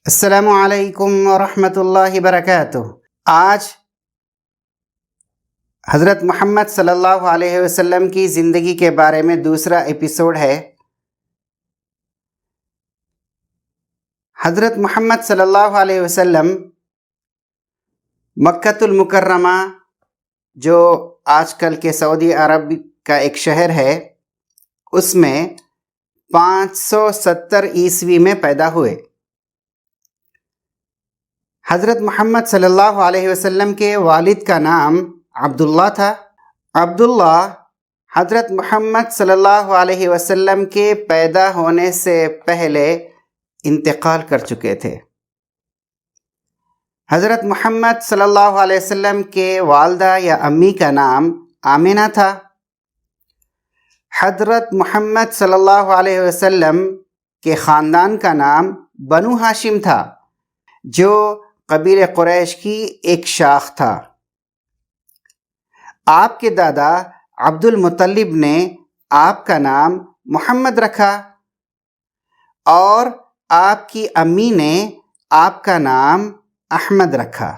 السلام علیکم ورحمۃ اللہ وبرکاتہ۔ آج حضرت محمد صلی اللہ علیہ وسلم کی زندگی کے بارے میں دوسرا ایپیسوڈ ہے۔ حضرت محمد صلی اللہ علیہ وسلم مکۃ المکرمہ، جو آج کل کے سعودی عرب کا ایک شہر ہے، اس میں 570 عیسوی میں پیدا ہوئے۔ حضرت محمد صلی اللہ علیہ وسلم کے والد کا نام عبداللہ تھا۔ عبداللہ حضرت محمد صلی اللہ علیہ وسلم کے پیدا ہونے سے پہلے انتقال کر چکے تھے۔ حضرت محمد صلی اللہ علیہ وسلم کے والدہ یا امی کا نام آمنہ تھا۔ حضرت محمد صلی اللہ علیہ وسلم کے خاندان کا نام بنو ہاشم تھا، جو قبیلہ قریش کی ایک شاخ تھا۔ آپ کے دادا عبد المطلب نے آپ کا نام محمد رکھا اور آپ کی امی نے آپ کا نام احمد رکھا۔